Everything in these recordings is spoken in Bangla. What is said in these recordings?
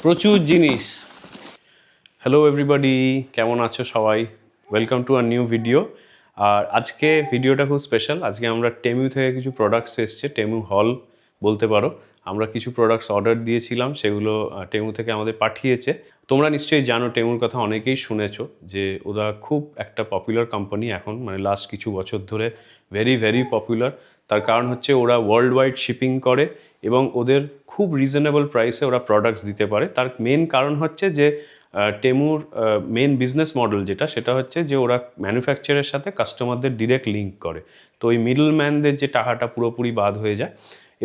প্রচুর জিনিস। হ্যালো এভরিবডি, কেমন আছো সবাই? Welcome to a new video. আর আজকে ভিডিওটা খুব স্পেশাল। আজকে আমরা টেমু থেকে কিছু প্রোডাক্টস এসছে, টেমু হল বলতে পারো। আমরা কিছু প্রোডাক্টস অর্ডার দিয়েছিলাম, সেগুলো টেমু থেকে আমাদের পাঠিয়েছে। তোমরা নিশ্চয়ই জানো, টেমুর কথা অনেকেই শুনেছো যে ওরা খুব একটা পপুলার কোম্পানি এখন, মানে লাস্ট কিছু বছর ধরে ভেরি ভেরি পপুলার। তার কারণ হচ্ছে ওরা ওয়ার্ল্ড ওয়াইড শিপিং করে এবং ওদের খুব রিজনেবল প্রাইসে ওরা প্রোডাক্টস দিতে পারে। তার মেন কারণ হচ্ছে যে টেমুর মেন বিজনেস মডেল সেটা হচ্ছে যে ওরা ম্যানুফ্যাকচারের সাথে কাস্টমারদের ডিরেক্ট লিঙ্ক করে। তো ওই মিডল ম্যানদের যে টাকাটা পুরোপুরি বাদ হয়ে যায়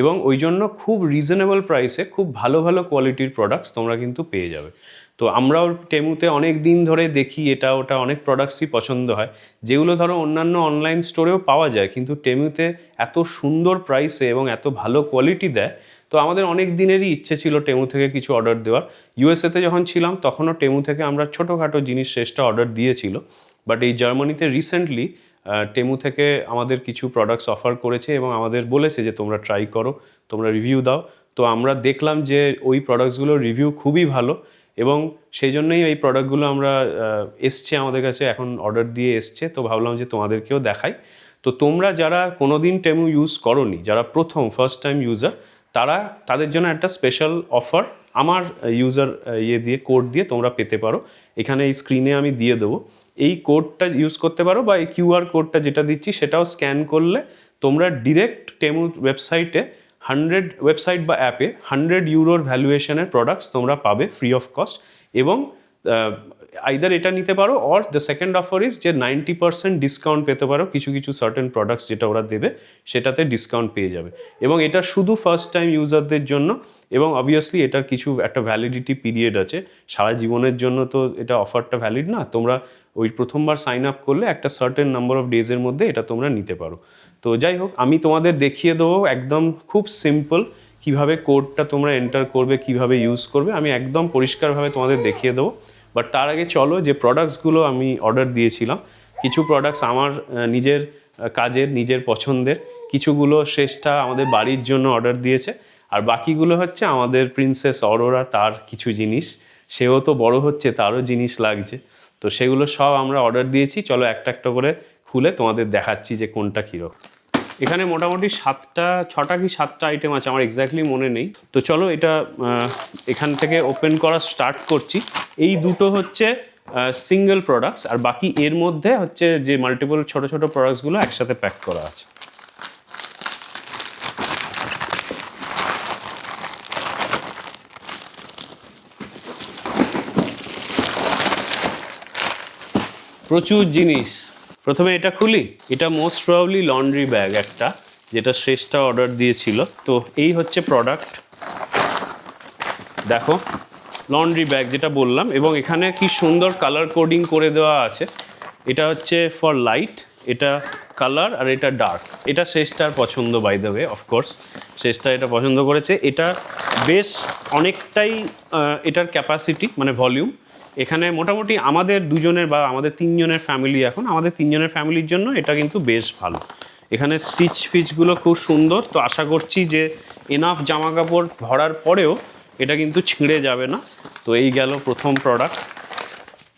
এবং ওই জন্য খুব রিজনেবল প্রাইসে খুব ভালো ভালো কোয়ালিটির প্রোডাক্টস তোমরা কিন্তু পেয়ে যাবে। তো আমরাও টেমুতে অনেক দিন ধরে দেখি এটা ওটা অনেক প্রোডাক্টসই পছন্দ হয়, যেগুলো ধরো অন্যান্য অনলাইন স্টোরেও পাওয়া যায়, কিন্তু টেমুতে এত সুন্দর প্রাইসে এবং এত ভালো কোয়ালিটি দেয়। তো আমাদের অনেক দিনেরই ইচ্ছে ছিল টেমু থেকে কিছু অর্ডার দেওয়ার। ইউএসএতে যখন ছিলাম তখনও টেমু থেকে আমরা ছোটোখাটো জিনিস শেষটা অর্ডার দিয়েছিল, বাট এই জার্মানিতে রিসেন্টলি টেমু থেকে আমাদের কিছু প্রোডাক্টস অফার করেছে এবং আমাদের বলেছে যে তোমরা ট্রাই করো, তোমরা রিভিউ দাও। তো আমরা দেখলাম যে ওই প্রোডাক্টসগুলোর রিভিউ খুবই ভালো এবং সেই জন্যই এই প্রোডাক্টগুলো আমরা এসছে আমাদের কাছে, এখন অর্ডার দিয়ে এসছে। তো ভাবলাম যে তোমাদেরকেও দেখাই। তো তোমরা যারা কোনোদিন টেমু ইউজ করোনি, যারা ফার্স্ট টাইম ইউজার, তাদের জন্য একটা স্পেশাল অফার আমার ইউজার দিয়ে কোড দিয়ে তোমরা পেতে পারো। এখানে এই স্ক্রিনে আমি দিয়ে দেবো, এই কোডটা ইউজ করতে পারো, বা এই কিউআর কোডটা যেটা দিচ্ছি সেটাও স্ক্যান করলে তোমরা ডিরেক্ট টেমু ওয়েবসাইটে ওয়েবসাইট বা অ্যাপে 100 ইউরোর ভ্যালুয়েশনের প্রোডাক্টস তোমরা পাবে ফ্রি অফ কস্ট। এবং আইদার এটা নিতে পারো, or the second offer is যে 90% ডিসকাউন্ট পেতে পারো। কিছু কিছু সার্টেন প্রোডাক্টস যেটা ওরা দেবে সেটাতে ডিসকাউন্ট পেয়ে যাবে, এবং এটা শুধু ফার্স্ট টাইম ইউজারদের জন্য। এবং অবভিয়াসলি এটার কিছু একটা ভ্যালিডিটি পিরিয়ড আছে, সারা জীবনের জন্য তো এটা অফারটা ভ্যালিড না। তোমরা ওই প্রথমবার সাইন আপ করলে একটা সার্টেন নাম্বার অফ ডেজের মধ্যে এটা তোমরা নিতে পারো। তো যাই হোক, আমি তোমাদের দেখিয়ে দেবো একদম খুব সিম্পল কিভাবে কোডটা তোমরা এন্টার করবে, কিভাবে ইউজ করবে, আমি একদম পরিষ্কারভাবে তোমাদের দেখিয়ে দেবো। বাট তার আগে চলো, যে প্রোডাক্টসগুলো আমি অর্ডার দিয়েছিলাম, কিছু প্রোডাক্টস আমার নিজের কাজের, নিজের পছন্দের, কিছুগুলো শ্রেষ্ঠা আমাদের বাড়ির জন্য অর্ডার দিয়েছে, আর বাকিগুলো হচ্ছে আমাদের প্রিন্সেস অরোরা, তার কিছু জিনিস। সেও তো বড় হচ্ছে, তারও জিনিস লাগছে। তো সেগুলো সব আমরা অর্ডার দিয়েছি। চলো একটা একটা করে খুলে তোমাদের দেখাচ্ছি যে কোনটা কীরকম। এখানে মোটামুটি 6টা কি 7টা আইটেম আছে, আমার এক্স্যাক্টলি মনে নেই। তো চলো এটা এখান থেকে ওপেন করা স্টার্ট করছি। এই দুটো হচ্ছে সিঙ্গেল প্রোডাক্টস, আর বাকি এর মধ্যে হচ্ছে যে মাল্টিপল ছোট ছোট প্রোডাক্টসগুলো একসাথে প্যাক করা আছে। প্রচুর জিনিস। প্রথমে এটা খুলি। এটা মোস্ট প্রবাবলি লন্ড্রি ব্যাগ একটা, যেটা শ্রেষ্ঠা অর্ডার দিয়েছিল। তো এই হচ্ছে প্রোডাক্ট, দেখো, লন্ড্রি ব্যাগ যেটা বললাম, এবং এখানে কি সুন্দর কালার কোডিং করে দেওয়া আছে। এটা হচ্ছে ফর লাইট, এটা কালার, আর এটা ডার্ক। এটা শ্রেষ্ঠার পছন্দ, বাই দ্য ওয়ে, অফকোর্স শ্রেষ্ঠা এটা পছন্দ করেছে। এটা বেশ অনেকটাই এটার ক্যাপাসিটি, মানে ভলিউম। এখানে মোটামুটি আমাদের দুজনের বা আমাদের তিনজনের ফ্যামিলি, এখন আমাদের তিনজনের ফ্যামিলির জন্য এটা কিন্তু বেশ ভালো। এখানে স্টিচ ফিচগুলো খুব সুন্দর। তো আশা করছি যে এনাফ জামা কাপড় ভরার পরেও এটা কিন্তু ছিঁড়ে যাবে না। তো এই গেল প্রথম প্রোডাক্ট,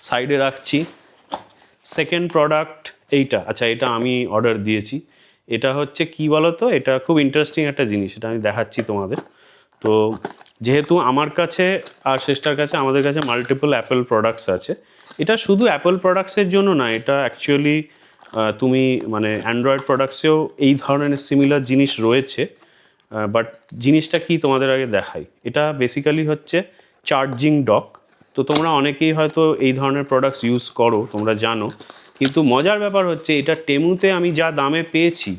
সাইডে রাখছি। সেকেন্ড প্রোডাক্ট এইটা, আচ্ছা এটা আমি অর্ডার দিয়েছি। এটা হচ্ছে কি বলো তো, এটা খুব ইন্টারেস্টিং একটা জিনিস, এটা আমি দেখাচ্ছি তোমাদের। তো যেহেতু আমার কাছে আর শ্রেষ্ঠার কাছে, আমাদের কাছে মাল্টিপল অ্যাপেল প্রোডাক্টস আছে। এটা শুধু অ্যাপেল প্রোডাক্টসের জন্য না, এটা অ্যাকচুয়ালি তুমি মানে অ্যান্ড্রয়েড প্রোডাক্টসেও এই ধরনের সিমিলার জিনিস রয়েছে। বাট জিনিসটা কি তোমাদের আগে দেখাই। এটা বেসিক্যালি হচ্ছে চার্জিং ডক। তো তোমরা অনেকেই হয়তো এই ধরনের প্রোডাক্টস ইউজ করো, তোমরা জানো। কিন্তু মজার ব্যাপার হচ্ছে, এটা টেমুতে আমি যা দামে পেয়েছি,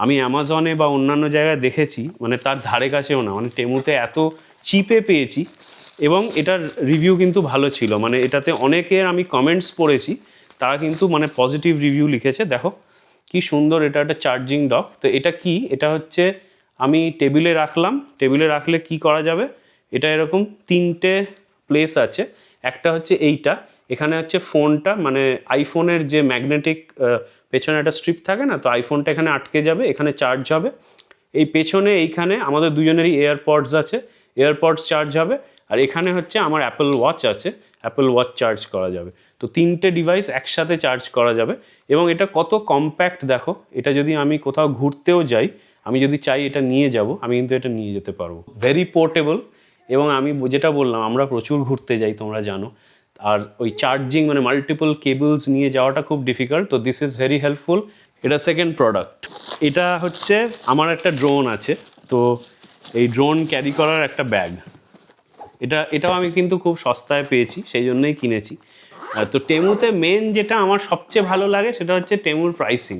আমি অ্যামাজনে বা অন্যান্য জায়গায় দেখেছি, মানে তার ধারে কাছেও না। মানে টেমুতে এত চিপে পেয়েছি, এবং এটার রিভিউ কিন্তু ভালো ছিল। মানে এটাতে অনেকের আমি কমেন্টস পড়েছি, তারা কিন্তু মানে পজিটিভ রিভিউ লিখেছে। দেখো কি সুন্দর, এটা একটা চার্জিং ডক। তো এটা কি, এটা হচ্ছে আমি টেবিলে রাখলাম। টেবিলে রাখলে কি করা যাবে, এটা এরকম 3টে প্লেস আছে। একটা হচ্ছে এইটা, এখানে হচ্ছে ফোনটা, মানে আইফোনের যে ম্যাগনেটিক পেছনে একটা স্ট্রিপ থাকে না, তো আইফোনটা এখানে আটকে যাবে, এখানে চার্জ হবে। এই পেছনে এইখানে আমাদের দুজনেরই এয়ারপডস আছে, এয়ারপডস চার্জ হবে। আর এখানে হচ্ছে আমার অ্যাপল ওয়াচ আছে, অ্যাপল ওয়াচ চার্জ করা যাবে। তো 3টে ডিভাইস একসাথে চার্জ করা যাবে। এবং এটা কত কম্প্যাক্ট দেখো, এটা যদি আমি কোথাও ঘুরতেও যাই, আমি যদি চাই এটা নিয়ে যাব, আমি কিন্তু এটা নিয়ে যেতে পারবো। Very portable. এবং আমি যেটা বললাম, আমরা প্রচুর ঘুরতে যাই, তোমরা জানো, আর ওই চার্জিং মানে মাল্টিপল কেবলস নিয়ে যাওয়াটা খুব ডিফিকাল্ট। তো দিস ইজ ভেরি হেল্পফুল। এটা সেকেন্ড প্রোডাক্ট। এটা হচ্ছে আমার একটা ড্রোন আছে, তো এই ড্রোন ক্যারি করার একটা ব্যাগ। এটাও আমি কিন্তু খুব সস্তায় পেয়েছি, সেই জন্যই কিনেছি। তো টেমুতে মেন যেটা আমার সবচেয়ে ভালো লাগে সেটা হচ্ছে টেমুর প্রাইসিং।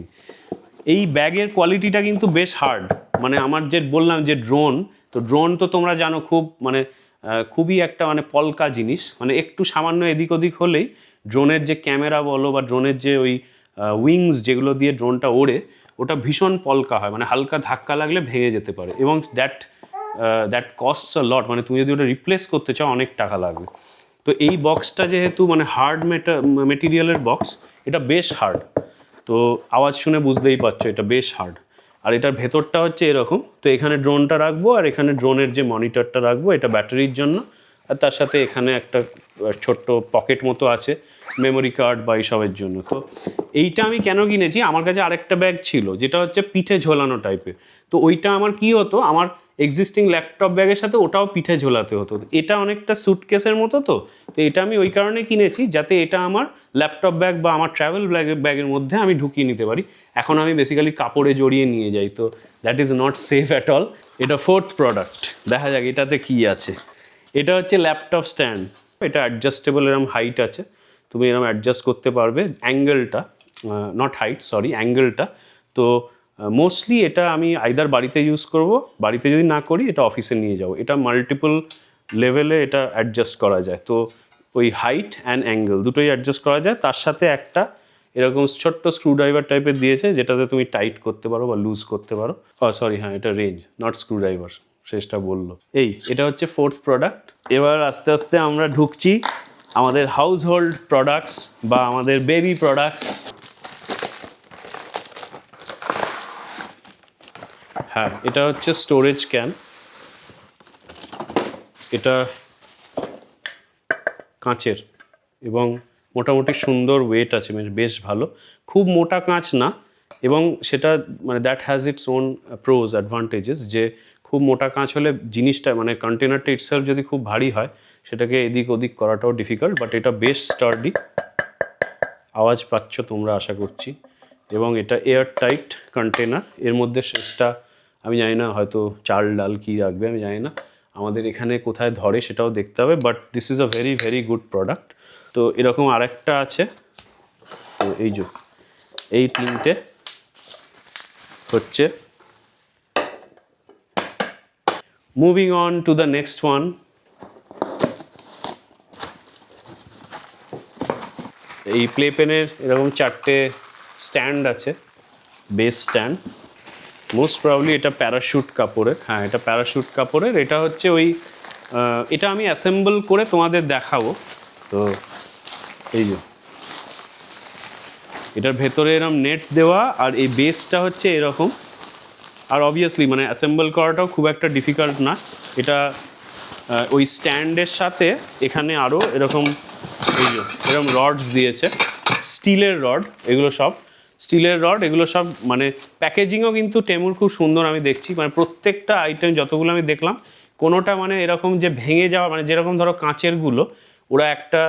এই ব্যাগের কোয়ালিটিটা কিন্তু বেশ হার্ড। মানে আমার যে বললাম যে ড্রোন, তো ড্রোন তো তোমরা জানো খুব মানে খুবই একটা মানে পলকা জিনিস, মানে একটু সামান্য এদিক ওদিক হলেই ড্রোনের যে ক্যামেরা বলো বা ড্রোনের যে ওই উইংস যেগুলো দিয়ে ড্রোনটা ওড়ে, ওটা ভীষণ পলকা হয়, মানে হালকা ধাক্কা লাগলে ভেঙে যেতে পারে। এবং দ্যাট কস্টস আ লট, মানে তুমি যদি ওটা রিপ্লেস করতে চাও অনেক টাকা লাগবে। তো এই বক্সটা যেহেতু মানে হার্ড মেটেরিয়ালের বক্স, এটা বেশ হার্ড। তো আওয়াজ শুনে বুঝতেই পারছো এটা বেশ হার্ড। আর এটার ভেতরটা হচ্ছে এরকম। তো এখানে ড্রোনটা রাখবো, আর এখানে ড্রোনের যে মনিটরটা রাখবো, এটা ব্যাটারির জন্য। আর তার সাথে এখানে একটা ছোট্ট পকেট মতো আছে মেমোরি কার্ড বা এইসবের জন্য। তো এইটা আমি কেন কিনেছি, আমার কাছে আরেকটা ব্যাগ ছিল যেটা হচ্ছে পিঠে ঝোলানো টাইপের। তো ওইটা আমার কি হতো, আমার এক্সিস্টিং ল্যাপটপ ব্যাগের সাথে ওটাও পিঠে ঝোলাতে হতো। এটা অনেকটা সুটকেসের মতো। তো এটা আমি ওই কারণে কিনেছি যাতে এটা আমার ল্যাপটপ ব্যাগ বা আমার ট্রাভেল ব্যাগের মধ্যে আমি ঢুকিয়ে নিতে পারি। এখন আমি বেসিক্যালি কাপড়ে জড়িয়ে নিয়ে যাই, তো that is not safe at all. এটা ফোর্থ প্রোডাক্ট। দেখা যাক এটাতে কি আছে। এটা হচ্ছে ল্যাপটপ স্ট্যান্ড। এটা অ্যাডজাস্টেবল, এরম হাইট আছে, তুমি এরম অ্যাডজাস্ট করতে পারবে অ্যাঙ্গেলটা, নট হাইট সরি, অ্যাঙ্গেলটা। তো মোস্টলি এটা আমি আইদার বাড়িতে ইউজ করব, বাড়িতে যদি না করি এটা অফিসে নিয়ে যাবো। এটা মাল্টিপল লেভেলে এটা অ্যাডজাস্ট করা যায়। তো ওই হাইট অ্যান্ড অ্যাঙ্গেল দুটোই অ্যাডজাস্ট করা যায়। তার সাথে একটা এরকম ছোট্ট স্ক্রুড্রাইভার টাইপের দিয়েছে, যেটাতে তুমি টাইট করতে পারো বা লুজ করতে পারো। সরি, হ্যাঁ, এটা রেঞ্জ, নট স্ক্রুড্রাইভার, শেষটা বললো। এটা হচ্ছে ফোর্থ প্রোডাক্ট। এবার আস্তে আস্তে আমরা ঢুকছি আমাদের হাউস হোল্ড প্রোডাক্টস বা আমাদের বেবি প্রোডাক্টস। হ্যাঁ, এটা হচ্ছে স্টোরেজ ক্যান। এটা কাঁচের এবং মোটামুটি সুন্দর ওয়েট আছে, বেশ ভালো। খুব মোটা কাঁচ না, এবং সেটা মানে that has its own pros advantages, যে খুব মোটা কাঁচ হলে জিনিসটা মানে কন্টেনারটা ইটসেলফ যদি খুব ভারী হয়, সেটাকে এদিক ওদিক করাটাও ডিফিকাল্ট। বাট এটা বেশ স্টার্ডি, আওয়াজ পাচ্ছ তোমরা আশা করছি। এবং এটা এয়ার টাইট কন্টেনার। এর মধ্যে শেষটা আমি জানি না, হয়তো চাল ডাল কী রাখবে আমি জানি না, আমাদের এখানে কোথায় ধরে সেটাও দেখতে হবে। But this is a very very good product. তো এরকম আরেকটা আছে। তো এই তিনটে হচ্ছে। Moving on to the next one. এই প্লে পেনের এরকম 4টে স্ট্যান্ড আছে, বেস স্ট্যান্ড। মোস্ট প্রবলি এটা প্যারাশুট কাপড়ের। হ্যাঁ, এটা প্যারাশুট কাপড়ের। এটা হচ্ছে ওই এটা আমি অ্যাসেম্বল করে তোমাদের দেখাবো। তো এটার ভেতরে এরকম নেট দেওয়া, আর এই বেসটা হচ্ছে এরকম। আর অবভিয়াসলি মানে অ্যাসেম্বল করাটাও খুব একটা ডিফিকাল্ট না। এটা ওই স্ট্যান্ডের সাথে এখানে আরও এরকম এরকম রডস দিয়েছে, স্টিলের রড। এগুলো সব স্টিলের রড, এগুলো সব মানে প্যাকেজিংও কিন্তু টেমুর খুব সুন্দর আমি দেখছি। মানে প্রত্যেকটা আইটেম যতগুলো আমি দেখলাম, কোনোটা মানে এরকম যে ভেঙে যাওয়া, মানে যেরকম ধরো কাঁচেরগুলো ওরা একটা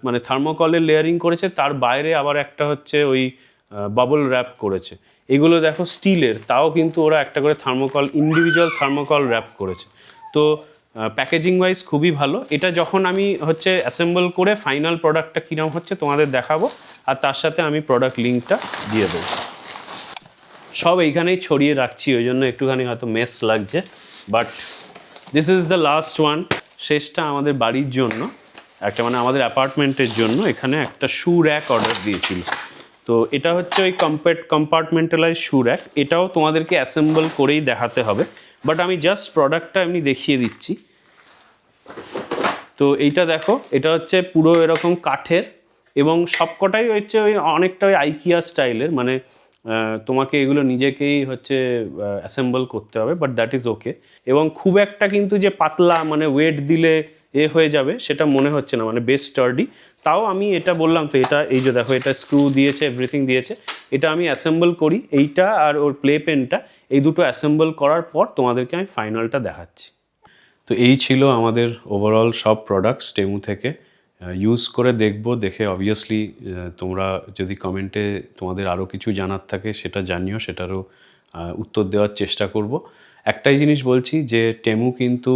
মানে থার্মোকলের লেয়ারিং করেছে, তার বাইরে আবার একটা হচ্ছে ওই বাবল র্যাপ করেছে। এগুলো দেখো স্টিলের, তাও কিন্তু ওরা একটা করে থার্মোকল, ইন্ডিভিজুয়াল থার্মোকল র্যাপ করেছে। তো প্যাকেজিং ওয়াইজ খুবই ভালো। এটা যখন আমি হচ্ছে অ্যাসেম্বল করে ফাইনাল প্রোডাক্টটা কীরকম হচ্ছে তোমাদের দেখাবো, আর তার সাথে আমি প্রোডাক্ট লিঙ্কটা দিয়ে দেবো। সব এইখানেই ছড়িয়ে রাখছি, ওই জন্য একটুখানি হয়তো মেস লাগছে, but this is the last one. শেষটা আমাদের বাড়ির জন্য একটা, মানে আমাদের অ্যাপার্টমেন্টের জন্য এখানে একটা শু র্যাক অর্ডার দিয়েছিল। তো এটা হচ্ছে ওই কম্পার্টমেন্টালাইজ শু র্যাক। এটাও তোমাদেরকে অ্যাসেম্বল করেই দেখাতে হবে, বাট আমি জাস্ট প্রোডাক্টটা এমনি দেখিয়ে দিচ্ছি। তো এইটা দেখো, এটা হচ্ছে পুরো এরকম কাঠের, এবং সবকটাই হচ্ছে ওই অনেকটা ওই আইকিয়া স্টাইলের, মানে তোমাকে এগুলো নিজেকেই হচ্ছে অ্যাসেম্বল করতে হবে, বাট দ্যাট ইজ ওকে। এবং খুব একটা কিন্তু যে পাতলা মানে ওয়েট দিলে হয়ে যাবে সেটা মনে হচ্ছে না, মানে বেশ স্টার্ডি। তাও আমি এটা বললাম তো, এটা এই যে দেখো, এটা স্ক্রু দিয়েছে, এভরিথিং দিয়েছে, এটা আমি অ্যাসেম্বল করি, এইটা আর ওর প্লে পেনটা, এই দুটো অ্যাসেম্বল করার পর তোমাদেরকে আমি ফাইনালটা দেখাচ্ছি। তো এই ছিল আমাদের ওভারঅল সব প্রোডাক্টস টেমু থেকে। ইউজ করে দেখবো, দেখে অবভিয়াসলি তোমরা যদি কমেন্টে তোমাদের আরও কিছু জানার থাকে সেটা জানিও, সেটারও উত্তর দেওয়ার চেষ্টা করব। একটাই জিনিস বলছি যে টেমু কিন্তু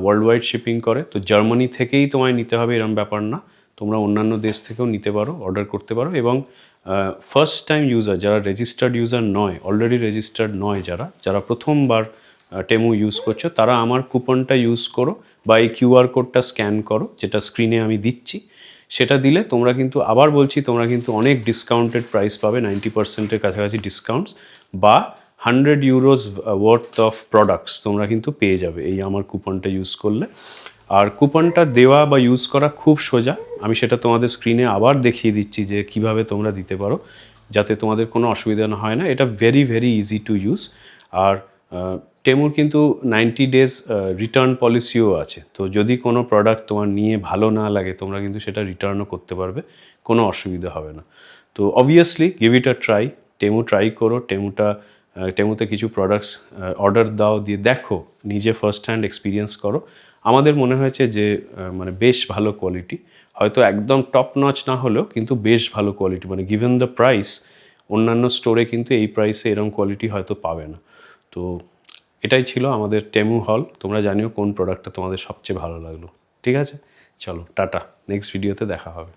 ওয়ার্ল্ড ওয়াইড শিপিং করে, তো জার্মানি থেকেই তোমায় নিতে হবে এরম ব্যাপার না, তোমরা অন্যান্য দেশ থেকেও নিতে পারো, অর্ডার করতে পারো। এবং ফার্স্ট টাইম ইউজার, যারা রেজিস্টার্ড ইউজার নয়, অলরেডি রেজিস্টার্ড নয়, যারা প্রথমবার টেমু ইউজ করছো, তারা আমার কুপনটা ইউজ করো বা এই কিউআর কোডটা স্ক্যান করো, যেটা স্ক্রিনে আমি দিচ্ছি। সেটা দিলে তোমরা কিন্তু, আবার বলছি, তোমরা কিন্তু অনেক ডিসকাউন্টেড প্রাইস পাবে, 90%-এর কাছাকাছি ডিসকাউন্টস, বা 100 ইউরোস ওয়ার্থ অফ প্রোডাক্টস তোমরা কিন্তু পেয়ে যাবে এই আমার কুপনটা ইউজ করলে। আর কুপনটা দেওয়া বা ইউজ করা খুব সোজা, আমি সেটা তোমাদের স্ক্রিনে আবার দেখিয়ে দিচ্ছি যে কিভাবে তোমরা দিতে পারো, যাতে তোমাদের কোনো অসুবিধা না হয় না। এটা very very easy to use. আর টেমুর কিন্তু 90 ডেজ রিটার্ন পলিসিও আছে, তো যদি কোনো প্রোডাক্ট তোমার নিয়ে ভালো না লাগে, তোমরা কিন্তু সেটা রিটার্নও করতে পারবে, কোনো অসুবিধা হবে না। তো obviously give it a try, টেমু try করো, টেমুতে কিছু প্রোডাক্টস অর্ডার দাও, দিয়ে দেখো, নিজে ফার্স্ট হ্যান্ড এক্সপিরিয়েন্স করো। আমাদের মনে হয়েছে যে মানে বেশ ভালো কোয়ালিটি, হয়তো একদম টপ নচ না হলেও কিন্তু বেশ ভালো কোয়ালিটি, মানে গিভেন দ্য প্রাইস, অন্যান্য স্টোরে কিন্তু এই প্রাইসে এরকম কোয়ালিটি হয়তো পাবে না। তো এটাই ছিল আমাদের টেমু হল। তোমরা জানিও কোন প্রোডাক্টটা তোমাদের সবচেয়ে ভালো লাগলো। ঠিক আছে, চলো টাটা, নেক্সট ভিডিওতে দেখা হবে।